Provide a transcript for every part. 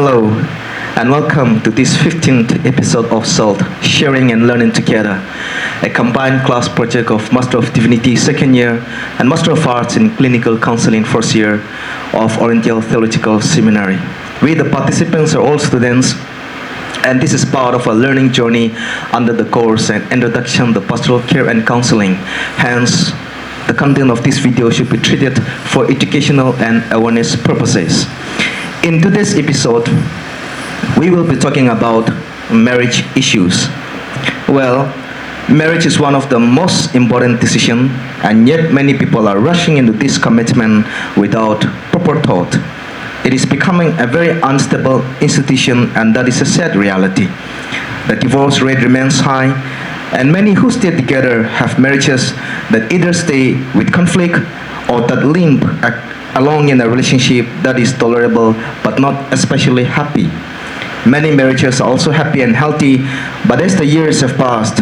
Hello, and welcome to this 15th episode of S.A.L.T, Sharing and Learning Together, a combined class project of Master of Divinity second year and Master of Arts in Clinical Counseling first year of Oriental Theological Seminary. We, the participants, are all students, and this is part of a learning journey under the course and Introduction to Pastoral Care and Counselling. Hence, the content of this video should be treated for educational and awareness purposes. In today's episode, we will be talking about marriage issues. Well, marriage is one of the most important decisions, and yet many people are rushing into this commitment without proper thought. It is becoming a very unstable institution, and that is a sad reality. The divorce rate remains high, and many who stay together have marriages that either stay with conflict or that limp along in a relationship that is tolerable but not especially happy. Many marriages are also happy and healthy, but as the years have passed,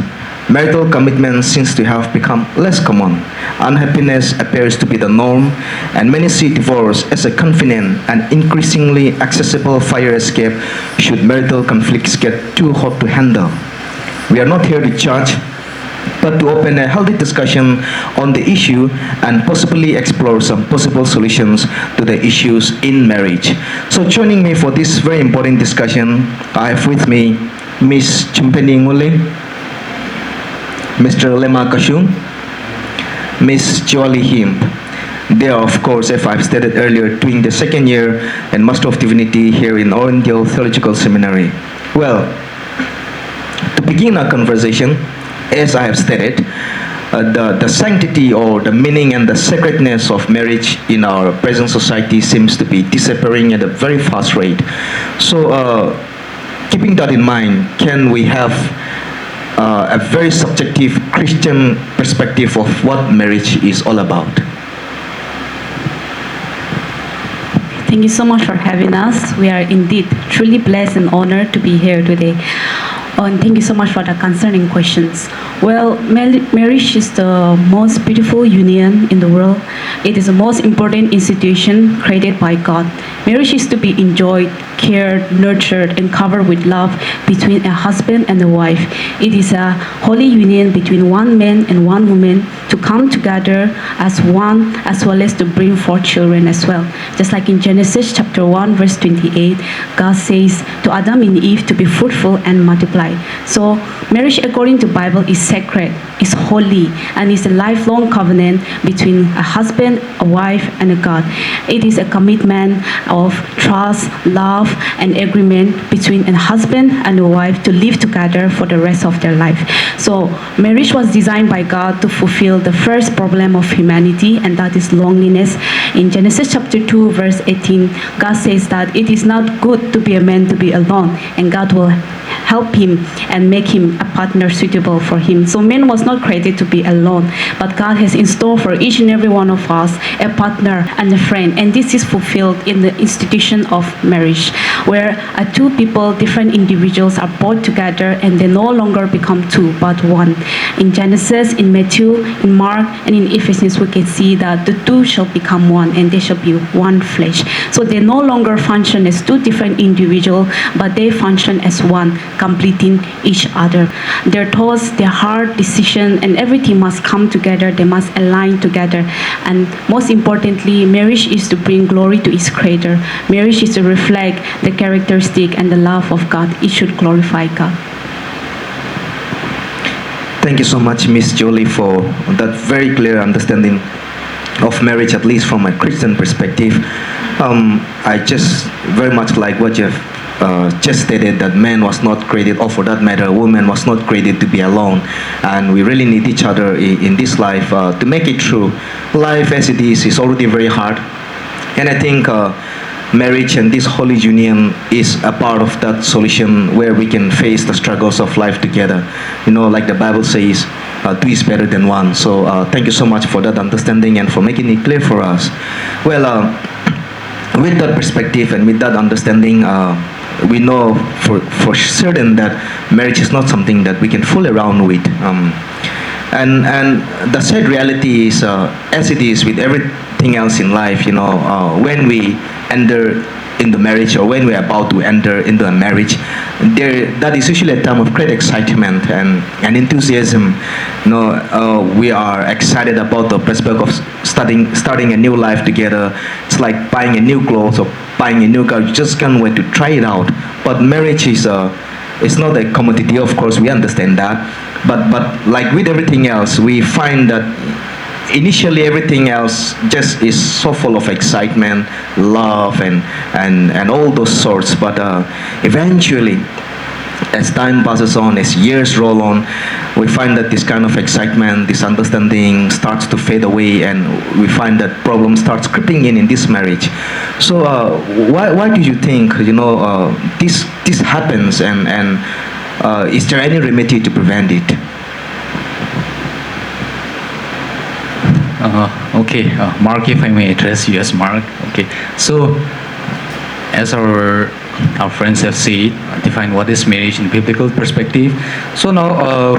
marital commitment seems to have become less common. Unhappiness appears to be the norm, and many see divorce as a convenient and increasingly accessible fire escape should marital conflicts get too hot to handle. We are not here to judge, but to open a healthy discussion on the issue and possibly explore some possible solutions to the issues in marriage. So joining me for this very important discussion, I have with me Ms. Chumpeni Ngule, Mr. Lema Kashung, Ms. Joali Himp. They are, of course, as I've stated earlier, doing the second year and Master of Divinity here in Oriental Theological Seminary. Well, to begin our conversation, as I have stated, the sanctity or the meaning and the sacredness of marriage in our present society seems to be disappearing at a very fast rate. So, keeping that in mind, can we have a very subjective Christian perspective of what marriage is all about? Thank you so much for having us. We are indeed truly blessed and honored to be here today. And thank you so much for the concerning questions. Well, marriage is the most beautiful union in the world. It is the most important institution created by God. Marriage is to be enjoyed, cared, nurtured, and covered with love between a husband and a wife. It is a holy union between one man and one woman to come together as one, as well as to bring forth children as well. Just like in Genesis chapter 1, verse 28, God says to Adam and Eve to be fruitful and multiply. So marriage according to Bible is sacred, is holy, and is a lifelong covenant between a husband, a wife, and a God. It is a commitment of trust, love, and agreement between a husband and a wife to live together for the rest of their life. So marriage was designed by God to fulfill the first problem of humanity, and that is loneliness. In Genesis chapter 2, verse 18, God says that it is not good to be a man to be alone, and God will help him and make him a partner suitable for him. So man was not created to be alone, but God has in store for each and every one of us a partner and a friend, and this is fulfilled in the institution of marriage, where two people, different individuals, are brought together and they no longer become two but one. In Genesis, in Matthew, in Mark, and in Ephesians, we can see that the two shall become one and they shall be one flesh. So they no longer function as two different individuals, but they function as one, completing each other. Their thoughts, their heart, decision, and everything must come together. They must align together. And most importantly, marriage is to bring glory to its creator. Marriage is to reflect the characteristic and the love of God. It should glorify God. Thank you so much, Ms. Jolie, for that very clear understanding of marriage, at least from a Christian perspective. I just very much like what you've just stated, that man was not created, or for that matter, woman was not created to be alone, and we really need each other in this life to make it through. Life as it is already very hard, and I think marriage and this holy union is a part of that solution where we can face the struggles of life together. You know, like the Bible says, two is better than one. So thank you so much for that understanding and for making it clear for us. Well, with that perspective and with that understanding, we know for certain that marriage is not something that we can fool around with. And the sad reality is, as it is with everything else in life, when we enter in the marriage, or when we're about to enter into a marriage, that is usually a time of great excitement and enthusiasm. We are excited about the prospect of starting a new life together. It's like buying a new clothes or buying a new car. You just can't wait to try it out. But marriage is it's not a commodity, of course, we understand that. But like with everything else, we find that initially everything else just is so full of excitement, love, and all those sorts. But eventually, as time passes on, as years roll on, we find that this kind of excitement, this understanding starts to fade away, and we find that problem starts creeping in this marriage. So why do you think this happens, and is there any remedy to prevent it? Okay, Mark, if I may address you as Mark. Okay, so as our friends have said, define what is marriage in biblical perspective. So now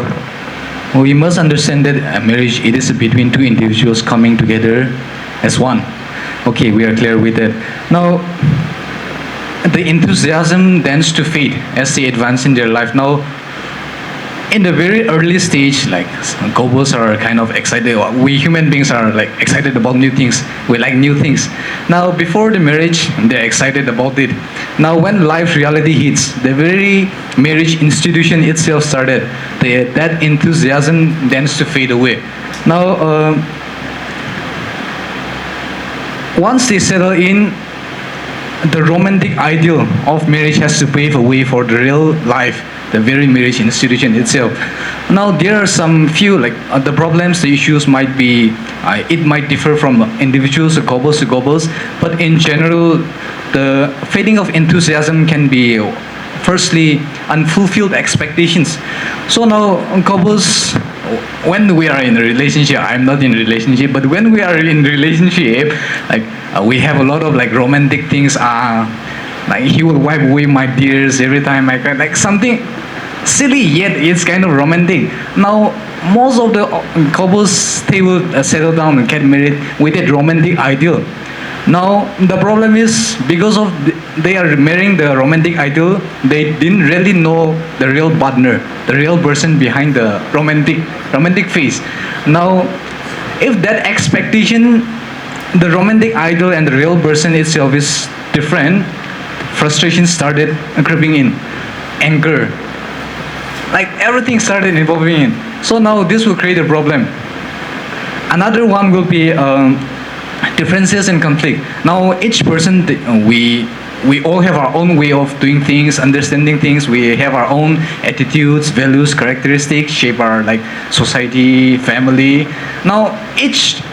we must understand that a marriage, it is between two individuals coming together as one. Okay, we are clear with that. Now, the enthusiasm tends to fade as they advance in their life. Now, in the very early stage, like couples are kind of excited. We human beings are like excited about new things. We like new things. Now, before the marriage, they're excited about it. Now, when life reality hits, the very marriage institution itself started, that enthusiasm tends to fade away. Now, once they settle in, the romantic ideal of marriage has to pave a way for the real life, the very marriage institution itself. Now, there are some few, like the problems, the issues might be, it might differ from individuals to couples, but in general, the fading of enthusiasm can be, firstly, unfulfilled expectations. So now, couples, when we are in a relationship, I'm not in a relationship, but when we are in a relationship, like we have a lot of like romantic things. Like he will wipe away my tears every time I cry, like something silly, yet it's kind of romantic. Now, most of the couples, they will settle down and get married with that romantic ideal. Now, the problem is, because of they are marrying the romantic ideal, they didn't really know the real partner, the real person behind the romantic face. Now, if that expectation, the romantic ideal and the real person itself is different, frustration started creeping in, anger, like everything started involving in. So now this will create a problem. Another one will be differences and conflict. Now each person, we all have our own way of doing things, understanding things. We have our own attitudes, values, characteristics, shape our like society, family. Now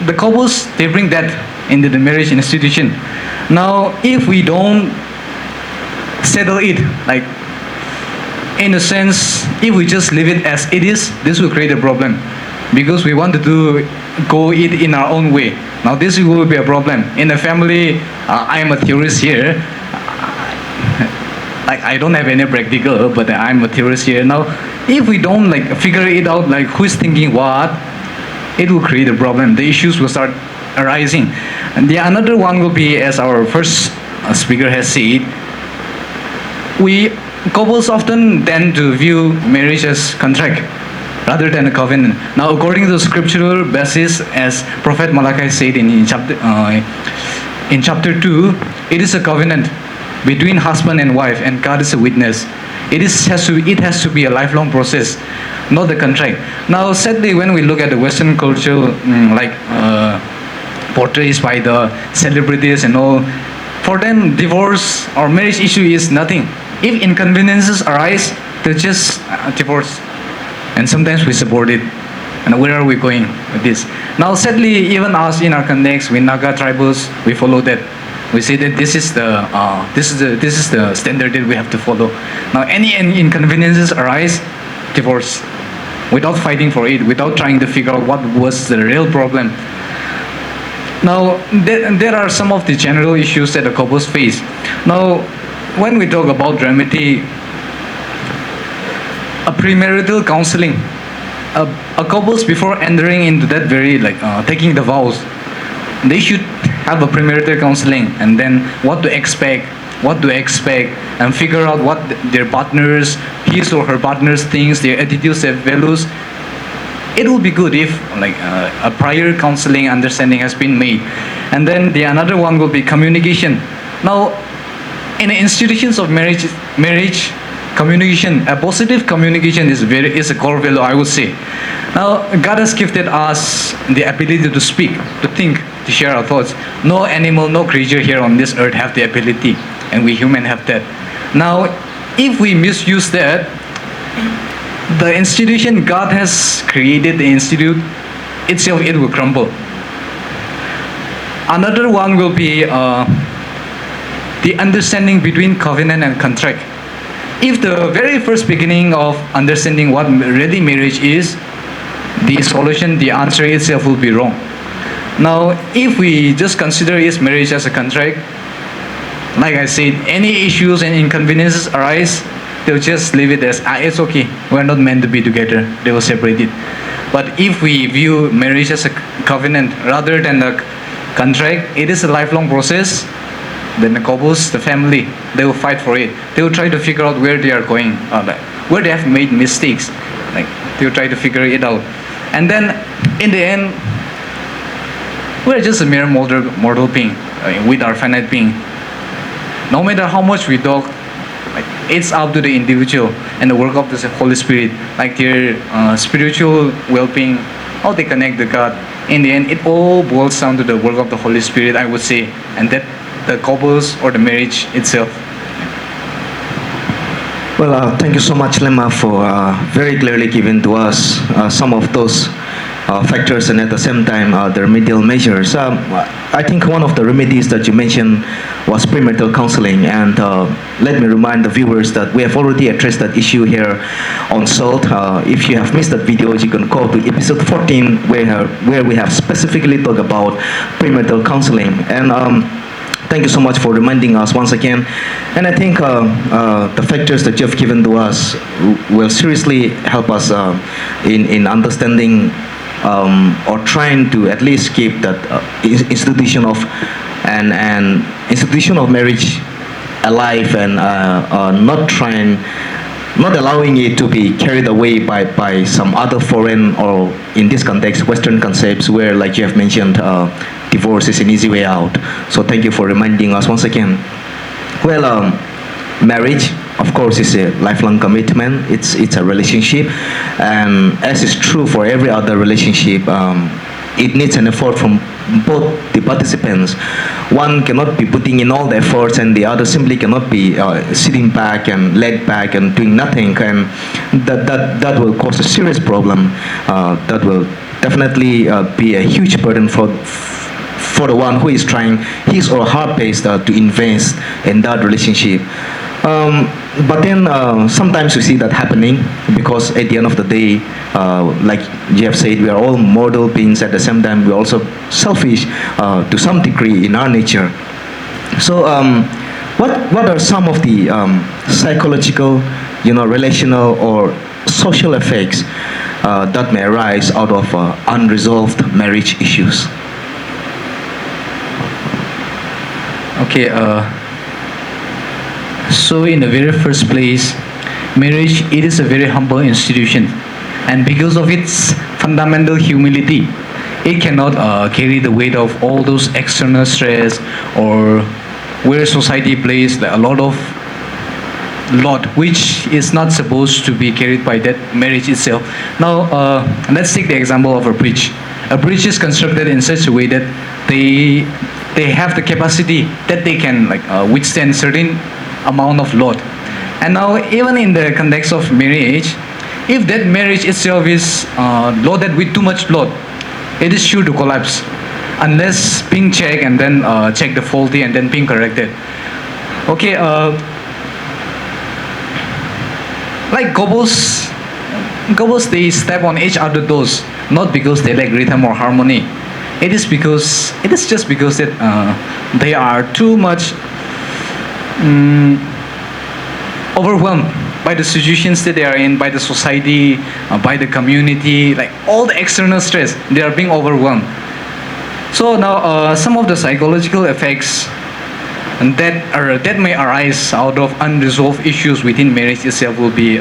the couples, they bring that into the marriage institution. Now if we don't settle it, like in a sense, if we just leave it as it is, this will create a problem, because we want to go it in our own way. Now this will be a problem in a family. I am a theorist here. I don't have any practical, but I'm a theorist here. Now, if we don't like figure it out, like who's thinking what, it will create a problem. The issues will start arising. And the another one will be, as our first speaker has said, couples often tend to view marriage as contract rather than a covenant. Now, according to the scriptural basis, as Prophet Malachi said in chapter 2, it is a covenant between husband and wife, and God is a witness. It has to be a lifelong process, not a contract. Now, sadly, when we look at the Western culture, portrays by the celebrities and all, for them, divorce or marriage issue is nothing. If inconveniences arise, they just divorce. And sometimes we support it. And where are we going with this? Now, sadly, even us in our context, with Naga tribals, we follow that. We say that this is the standard that we have to follow. Now, any inconveniences arise, divorce, without fighting for it, without trying to figure out what was the real problem. Now, there are some of the general issues that the couples face. Now, when we talk about remedy, a premarital counseling, a couples before entering into that very taking the vows, they should have a premarital counseling, and then what to expect, what to expect, and figure out what their partners, his or her partners thinks, their attitudes, their values. It will be good if a prior counseling understanding has been made. And then the another one will be communication. Now, in the institutions of marriage communication, a positive communication is a core value, I would say. Now, God has gifted us the ability to speak, to think, to share our thoughts. No animal, no creature here on this earth have the ability, and we human have that. Now, if we misuse that, the institution God has created, the institute itself, it will crumble. Another one will be the understanding between covenant and contract. If the very first beginning of understanding what really marriage is, the solution, the answer itself will be wrong. Now, if we just consider is marriage as a contract, like I said, any issues and inconveniences arise, they'll just leave it as, it's okay, we're not meant to be together, they will separate it. But if we view marriage as a covenant rather than a contract, it is a lifelong process. Then the couples, the family, they will fight for it. They will try to figure out where they are going, where they have made mistakes. They will try to figure it out. And then, in the end, we're just a mere mortal being with our finite being. No matter how much we talk, it's up to the individual and the work of the Holy Spirit, their spiritual well-being, how they connect to God. In the end, it all boils down to the work of the Holy Spirit, I would say, and that the couples or the marriage itself. Well, thank you so much, Lemma, for very clearly giving to us some of those factors and at the same time the remedial measures. I think one of the remedies that you mentioned was premarital counseling, and let me remind the viewers that we have already addressed that issue here on S.A.L.T. If you have missed that video, you can go to episode 14 where we have specifically talked about premarital counseling. And thank you so much for reminding us once again. And I think the factors that you've given to us will seriously help us in understanding or trying to at least keep that institution of an institution of marriage alive, and not allowing it to be carried away by some other foreign, or in this context, Western concepts where, like you have mentioned, divorce is an easy way out. So thank you for reminding us once again. Well, marriage, of course, is a lifelong commitment. It's a relationship, and as is true for every other relationship, it needs an effort from both the participants. One cannot be putting in all the efforts, and the other simply cannot be sitting back and laid back and doing nothing, and that will cause a serious problem. That will definitely be a huge burden for the one who is trying his or her best to invest in that relationship. But then sometimes we see that happening, because at the end of the day, like you have said, we are all mortal beings. At the same time, we're also selfish to some degree in our nature. So what are some of the psychological, relational or social effects that may arise out of unresolved marriage issues? Okay, so in the very first place, marriage, it is a very humble institution, and because of its fundamental humility, it cannot carry the weight of all those external stress, or where society plays a lot which is not supposed to be carried by that marriage itself. Now, let's take the example of a bridge. A bridge is constructed in such a way that they have the capacity that they can withstand certain amount of load. And now, even in the context of marriage, if that marriage itself is loaded with too much load, it is sure to collapse unless being checked and then check the faulty and then being corrected. Okay, like couples, they step on each other's toes, not because they lack rhythm or harmony. It is just because that they are too much overwhelmed by the situations that they are in, by the society, by the community, all the external stress. They are being overwhelmed. So now, some of the psychological effects and that may arise out of unresolved issues within marriage itself will be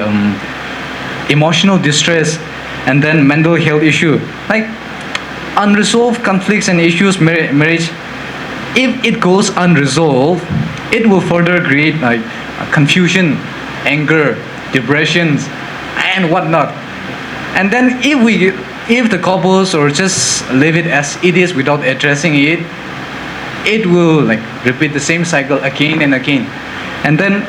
emotional distress, and then mental health issue. Like unresolved conflicts and issues, marriage, if it goes unresolved, it will further create like confusion, anger, depressions, and whatnot. And then if the couples or just leave it as it is without addressing it, it will like repeat the same cycle again and again. And then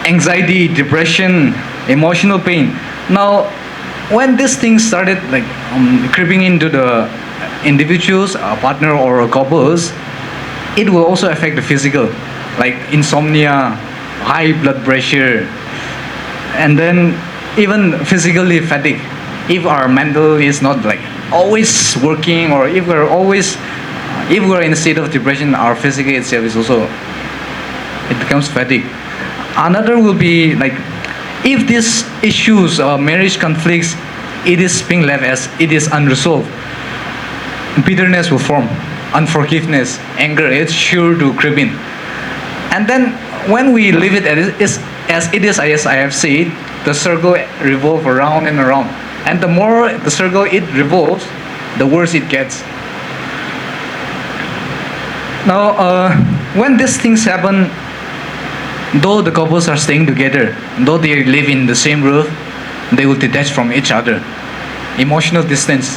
anxiety, depression, emotional pain. Now, when this thing started like creeping into the individuals, a partner or a couples, it will also affect the physical, like insomnia, high blood pressure, and then even physically fatigue. If our mental is not like always working, or if we're in a state of depression, our physical itself is also, it becomes fatigue. Another will be like if these issues or marriage conflicts, it is being left as it is unresolved, bitterness will form, unforgiveness, anger, it's sure to creep in. And then when we leave it as it is, as I have said, the circle revolves around and around. And the more the circle it revolves, the worse it gets. Now, when these things happen, though the couples are staying together, though they live in the same roof, they will detach from each other. Emotional distance.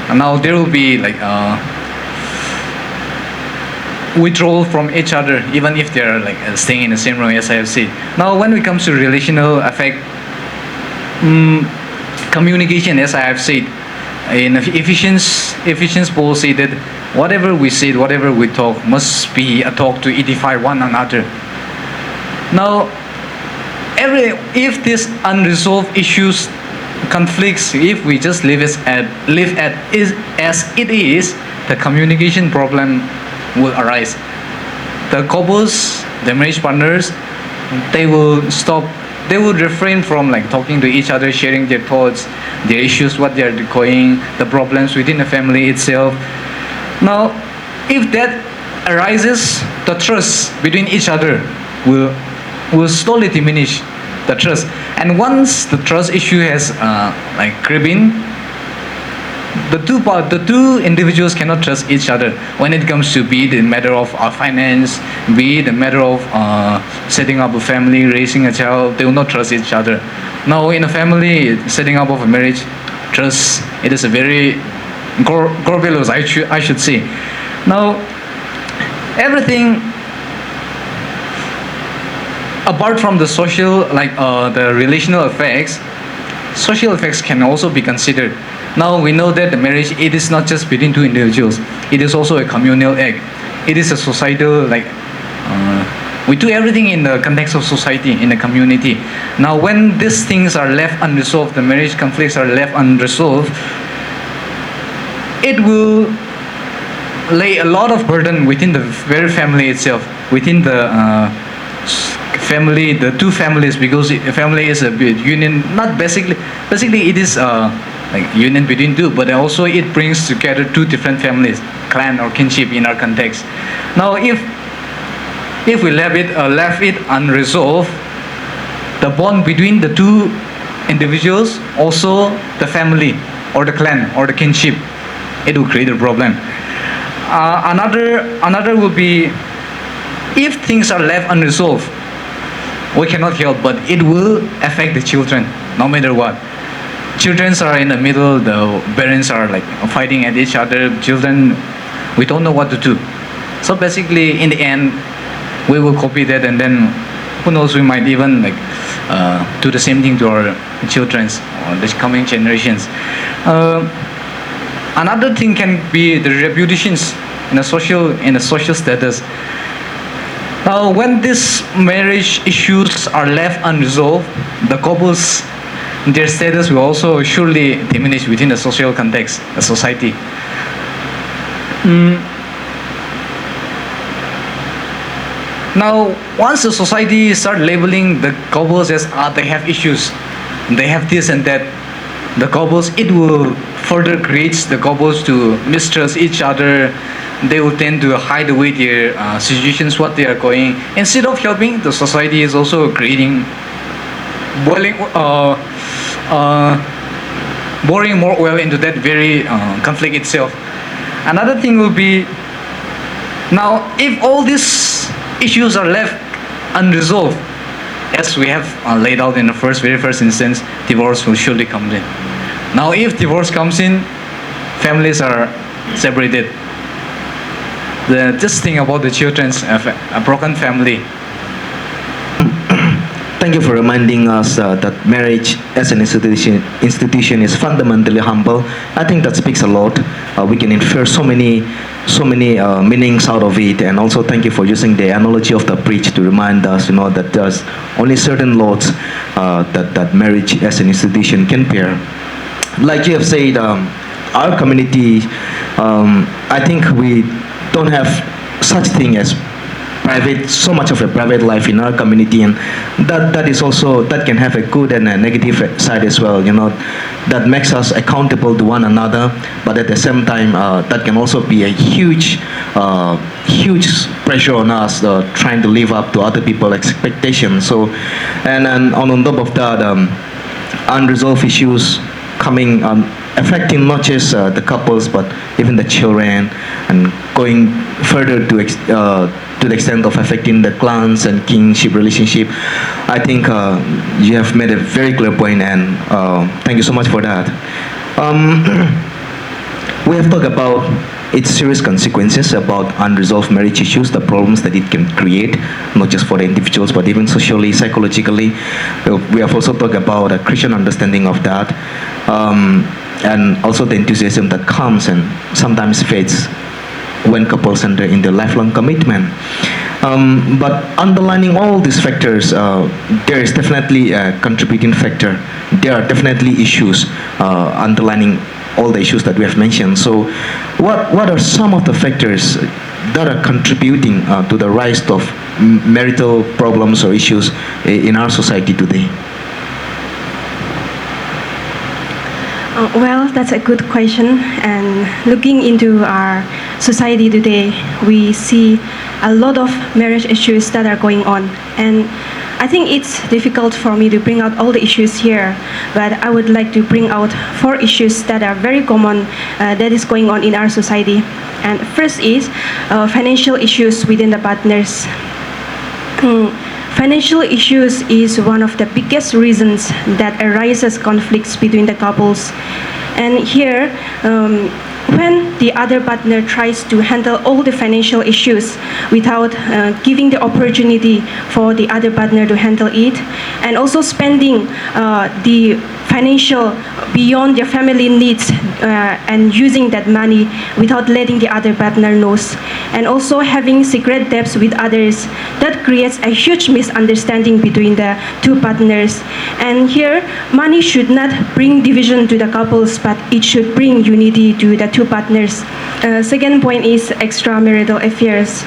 And now there will be like withdrawal from each other, even if they are like staying in the same room, as I have said. Now, when it comes to relational affect, communication, as I have said, in Ephesians Paul said that whatever we say, whatever we talk, must be a talk to edify one another. Now, if these unresolved issues, conflicts, if we just live as it is, the communication problem will arise. The couples, the marriage partners, they will refrain from like talking to each other, sharing their thoughts, their issues, what they are going, the problems within the family itself. Now, if that arises, the trust between each other will slowly diminish, the trust. And once the trust issue has like crept in, the two individuals cannot trust each other when it comes to be the matter of finance, be the matter of setting up a family, raising a child. They will not trust each other. Now, in a family, setting up of a marriage, trust, it is a very core values, I should say. Now, everything apart from the social, like the relational effects, social effects can also be considered. Now we know that the marriage, it is not just between two individuals. It is also a communal act. It is a societal, like we do everything in the context of society, in the community. Now when these things are left unresolved, the marriage conflicts are left unresolved, it will lay a lot of burden within the very family itself, within the family, the two families, because a family is a union, not basically it is like union between two, but also it brings together two different families, clan or kinship in our context. Now if we left it unresolved, the bond between the two individuals, also the family or the clan or the kinship, it will create a problem. Another will be, if things are left unresolved, we cannot help, but it will affect the children, no matter what. Children are in the middle, the parents are like fighting at each other. Children, we don't know what to do. So basically, in the end, we will copy that, and then who knows, we might even like do the same thing to our children's or the coming generations. Another thing can be the reputations in a social status. Now, when these marriage issues are left unresolved, the couples, their status will also surely diminish within the social context, the society. Now, once the society start labeling the couples as they have issues, they have this and that, the couples, it will further create the couples to mistrust each other. They will tend to hide away their situations, what they are going. Instead of helping, the society is also creating boiling boring more oil into that very conflict itself. Another thing will be, now if all these issues are left unresolved, as we have laid out in the very first instance, divorce will surely come in. Now if divorce comes in, families are separated. Just think about the children's a broken family. Thank you for reminding us that marriage as an institution is fundamentally humble. I think that speaks a lot. We can infer so many meanings out of it, and also thank you for using the analogy of the bridge to remind us, that there's only certain loads that marriage as an institution can bear. Like you have said, our community, I think we don't have such thing as so much of a private life in our community, and that can have a good and a negative side as well. That makes us accountable to one another, but at the same time, that can also be a huge pressure on us, trying to live up to other people's expectations. So, and on top of that, unresolved issues coming affecting not just the couples but even the children, and going further to the extent of affecting the clans and kinship relationship. I think you have made a very clear point, and thank you so much for that. We have talked about its serious consequences, about unresolved marriage issues, the problems that it can create, not just for the individuals, but even socially, psychologically. We have also talked about a Christian understanding of that, and also the enthusiasm that comes and sometimes fades when couples enter into lifelong commitment. But underlining all these factors, there is definitely a contributing factor. There are definitely issues underlining all the issues that we have mentioned. So what are some of the factors that are contributing to the rise of marital problems or issues in our society today? Well, that's a good question. And looking into our society today, we see a lot of marriage issues that are going on. And I think it's difficult for me to bring out all the issues here, but I would like to bring out 4 issues that are very common that is going on in our society. And first is financial issues within the partners. Financial issues is one of the biggest reasons that arises conflicts between the couples. And here, when the other partner tries to handle all the financial issues without giving the opportunity for the other partner to handle it, and also spending the financial beyond their family needs and using that money without letting the other partner knows, and also having secret debts with others, that creates a huge misunderstanding between the two partners. And here, money should not bring division to the couples, but it should bring unity to the two partners. Second point is extramarital affairs.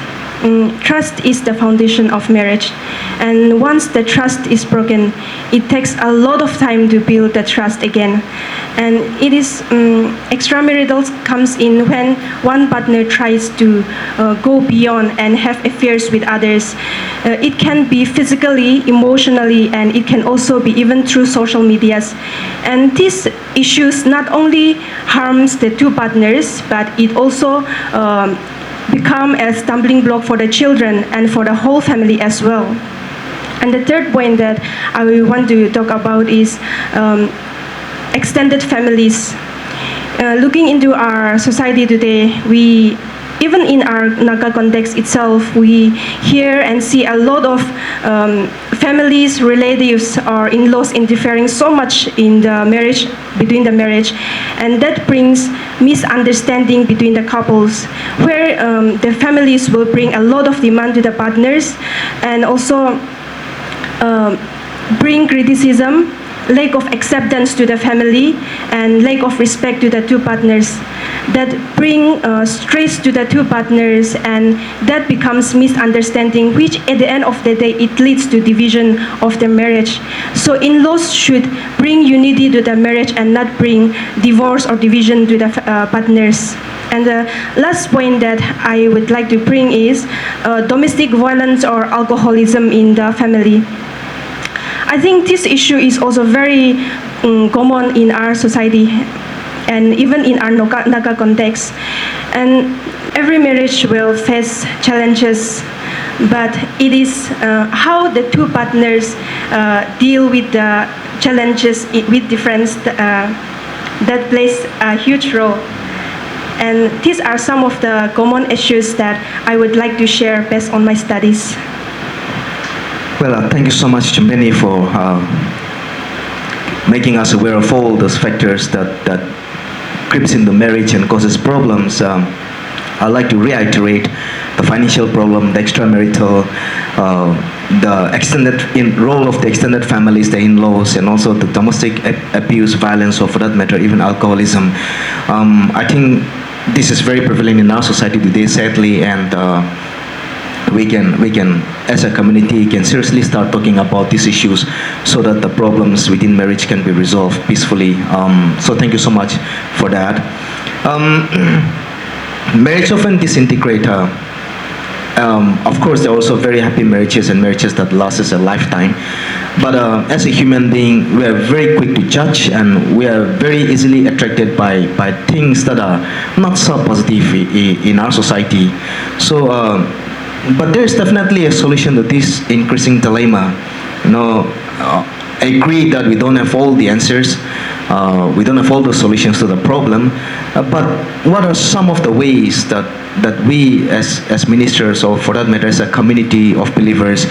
Trust is the foundation of marriage, and once the trust is broken, it takes a lot of time to build the trust again. And it is extramarital comes in when one partner tries to go beyond and have affairs with others. It can be physically, emotionally, and it can also be even through social medias. And these issues not only harms the two partners, but it also become a stumbling block for the children and for the whole family as well. And the third point that I want to talk about is extended families. Looking into our society today, even in our Naga context itself, we hear and see a lot of families, relatives, or in-laws interfering so much in the marriage, between the marriage, and that brings misunderstanding between the couples, where the families will bring a lot of demand to the partners, and also bring criticism, lack of acceptance to the family, and lack of respect to the two partners. that bring stress to the two partners, and that becomes misunderstanding, which at the end of the day it leads to division of the marriage. So in-laws should bring unity to the marriage and not bring divorce or division to the partners. And the last point that I would like to bring is domestic violence or alcoholism in the family. I think this issue is also very common in our society and even in our Naga context. And every marriage will face challenges, but it is how the two partners deal with the challenges with difference that plays a huge role. And these are some of the common issues that I would like to share based on my studies. Well, thank you so much, Chambeni, for making us aware of all those factors that creeps in the marriage and causes problems. I'd like to reiterate the financial problem, the extramarital, the extended role of the extended families, the in-laws, and also the domestic abuse, violence, or for that matter, even alcoholism. I think this is very prevalent in our society today, sadly, and we can, as a community, can seriously start talking about these issues so that the problems within marriage can be resolved peacefully. So thank you so much for that. Marriage often disintegrate. Of course, there are also very happy marriages and marriages that lasts a lifetime. But as a human being, we are very quick to judge, and we are very easily attracted by things that are not so positive in our society. So, but there is definitely a solution to this increasing dilemma. I agree that we don't have all the answers. We don't have all the solutions to the problem. But what are some of the ways that we as ministers, or for that matter as a community of believers,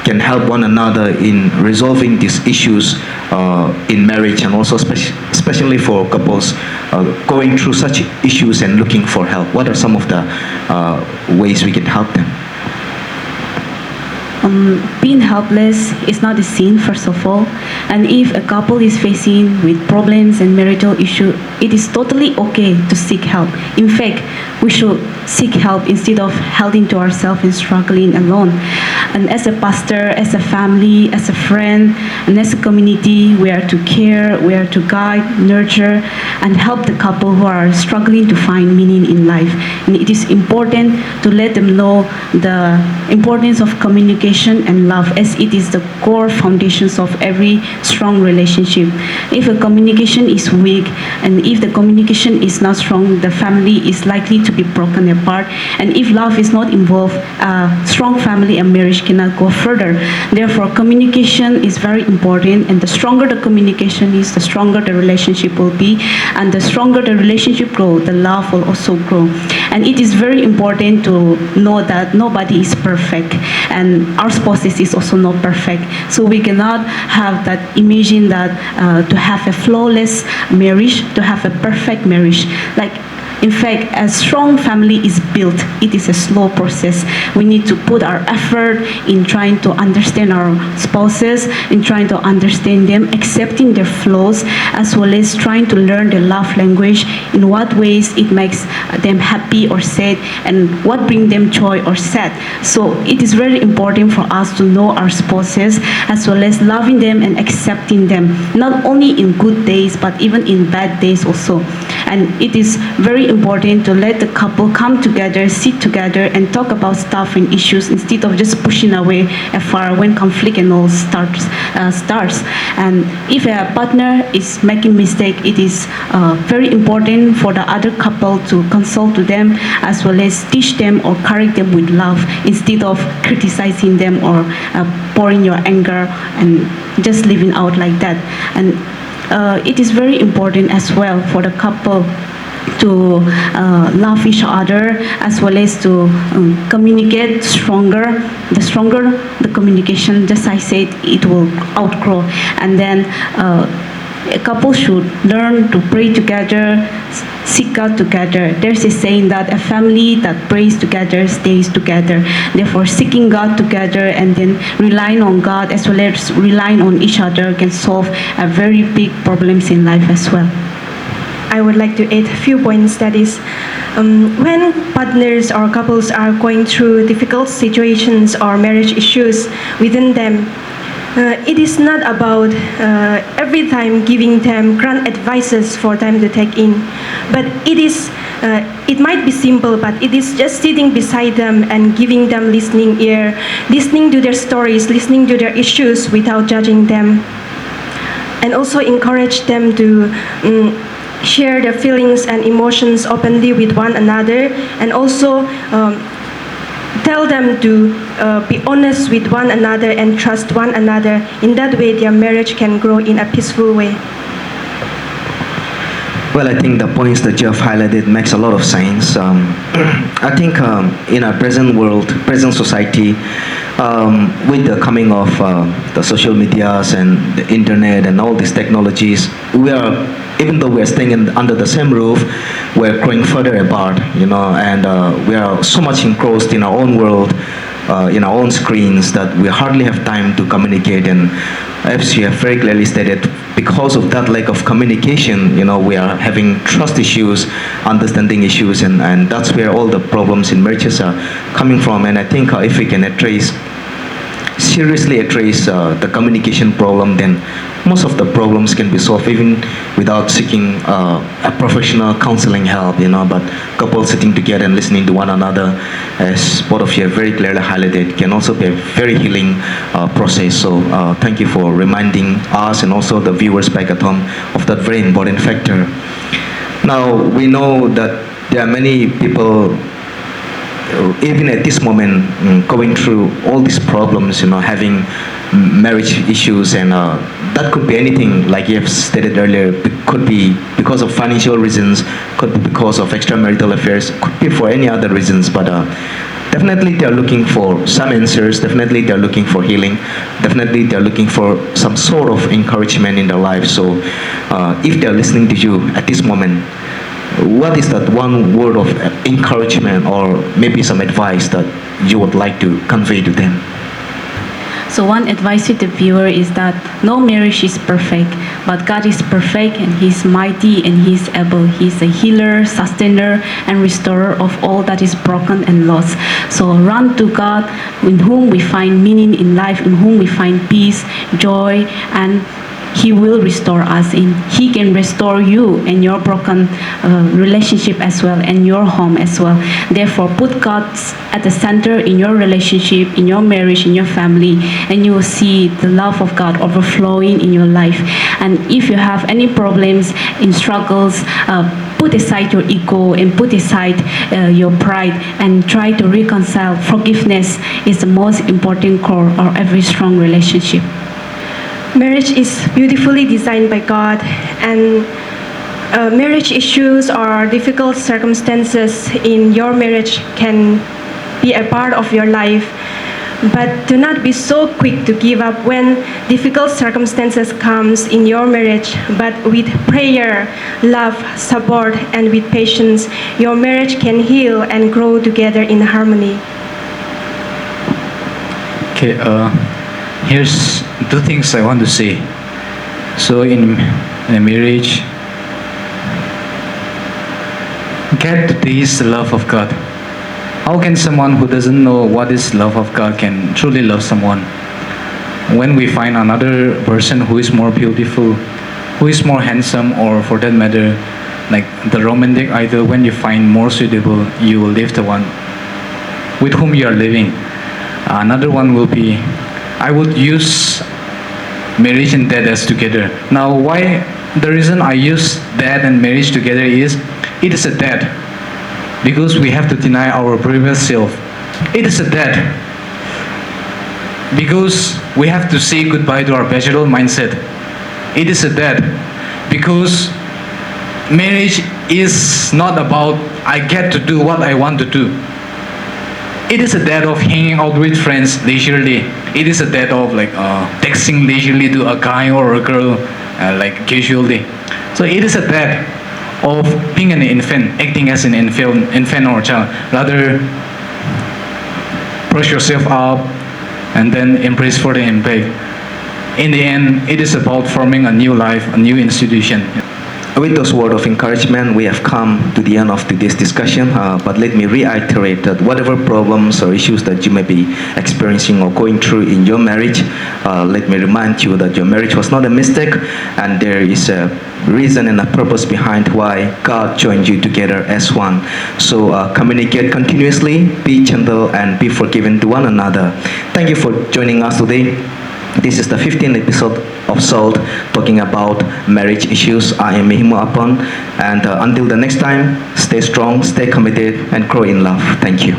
can help one another in resolving these issues in marriage, and also especially for couples going through such issues and looking for help? What are some of the ways we can help them? Being helpless is not a sin, first of all. And if a couple is facing with problems and marital issue, it is totally okay to seek help. In fact, we should seek help instead of holding to ourselves and struggling alone. And as a pastor, as a family, as a friend, and as a community, we are to care, we are to guide, nurture, and help the couple who are struggling to find meaning in life. And it is important to let them know the importance of communication and love, as it is the core foundations of every strong relationship. If a communication is weak, and if the communication is not strong, the family is likely to be broken apart. And if love is not involved, a strong family and marriage cannot go further. Therefore, communication is very important, and the stronger the communication is, the stronger the relationship will be, and the stronger the relationship grows, the love will also grow. And it is very important to know that nobody is perfect, and our spouses is also not perfect. So we cannot have that, imagine that to have a flawless marriage, to have a perfect marriage. In fact, a strong family is built. It is a slow process. We need to put our effort in trying to understand our spouses, in trying to understand them, accepting their flaws, as well as trying to learn their love language, in what ways it makes them happy or sad, and what brings them joy or sad. So it is very important for us to know our spouses, as well as loving them and accepting them, not only in good days, but even in bad days also. And it is very important to let the couple come together, sit together, and talk about stuff and issues instead of just pushing away afar when conflict and all starts. And if a partner is making mistake, it is very important for the other couple to consult to them, as well as teach them or correct them with love, instead of criticizing them or pouring your anger and just living out like that. And it is very important as well for the couple to love each other, as well as to communicate stronger. The stronger the communication, just I said, it will outgrow. And then a couple should learn to pray together, seek God together. There's a saying that a family that prays together stays together. Therefore, seeking God together and then relying on God as well as relying on each other can solve a very big problems in life as well. I would like to add a few points. That is, when partners or couples are going through difficult situations or marriage issues within them, it is not about every time giving them grand advices for them to take in, but it might be simple, but it is just sitting beside them and giving them listening ear, listening to their stories, listening to their issues without judging them, and also encourage them to share their feelings and emotions openly with one another, and also tell them to be honest with one another and trust one another. In that way, their marriage can grow in a peaceful way. Well, I think the points that you have highlighted makes a lot of sense. I think in our present world, present society, with the coming of the social medias and the internet and all these technologies, even though we are staying under the same roof, we're growing further apart, and we are so much engrossed in our own world, in our own screens, that we hardly have time to communicate. And as you have very clearly stated, because of that lack of communication, we are having trust issues, understanding issues, and that's where all the problems in marriages are coming from. And I think if we can seriously address the communication problem, then most of the problems can be solved even without seeking a professional counseling help, but couples sitting together and listening to one another, as both of you have very clearly highlighted, can also be a very healing process. So thank you for reminding us and also the viewers back at home of that very important factor. Now, we know that there are many people even at this moment going through all these problems, having marriage issues, and that could be anything, like you have stated earlier. It could be because of financial reasons, could be because of extramarital affairs, could be for any other reasons, but definitely they're looking for some answers, definitely they're looking for healing, definitely they're looking for some sort of encouragement in their life. So if they're listening to you at this moment, what is that one word of encouragement or maybe some advice that you would like to convey to them? So one advice to the viewer is that no marriage is perfect, but God is perfect and He's mighty and He's able. He's a healer, sustainer, and restorer of all that is broken and lost. So run to God, in whom we find meaning in life, in whom we find peace, joy, and He will restore us. He can restore you and your broken relationship as well, and your home as well. Therefore, put God at the center in your relationship, in your marriage, in your family, and you will see the love of God overflowing in your life. And if you have any problems, in struggles, put aside your ego and put aside your pride and try to reconcile. Forgiveness is the most important core of every strong relationship. Marriage is beautifully designed by God, and marriage issues or difficult circumstances in your marriage can be a part of your life. But do not be so quick to give up when difficult circumstances comes in your marriage. But with prayer, love, support, and with patience, your marriage can heal and grow together in harmony. Okay, here's two things I want to say. So in a marriage, get to taste the love of God. How can someone who doesn't know what is love of God can truly love someone? When we find another person who is more beautiful, who is more handsome, or for that matter, like the romantic idol, when you find more suitable, you will leave the one with whom you are living. Another one will be, I would use marriage and death as together. Now, why the reason I use death and marriage together is, it is a death because we have to deny our previous self. It is a death because we have to say goodbye to our bachelor mindset. It is a death because marriage is not about I get to do what I want to do. It is a death of hanging out with friends leisurely. It is a death of texting leisurely to a guy or a girl casually. So it is a death of being an infant, acting as an infant or child. Rather, brush yourself up and then embrace further impact. In the end, it is about forming a new life, a new institution. With those words of encouragement, we have come to the end of today's discussion. But let me reiterate that whatever problems or issues that you may be experiencing or going through in your marriage, let me remind you that your marriage was not a mistake, and there is a reason and a purpose behind why God joined you together as one. So communicate continuously, be gentle, and be forgiving to one another. Thank you for joining us today. This is the 15th episode of SALT, talking about marriage issues. I am Mihimu Apon, and until the next time, stay strong, stay committed, and grow in love. Thank you.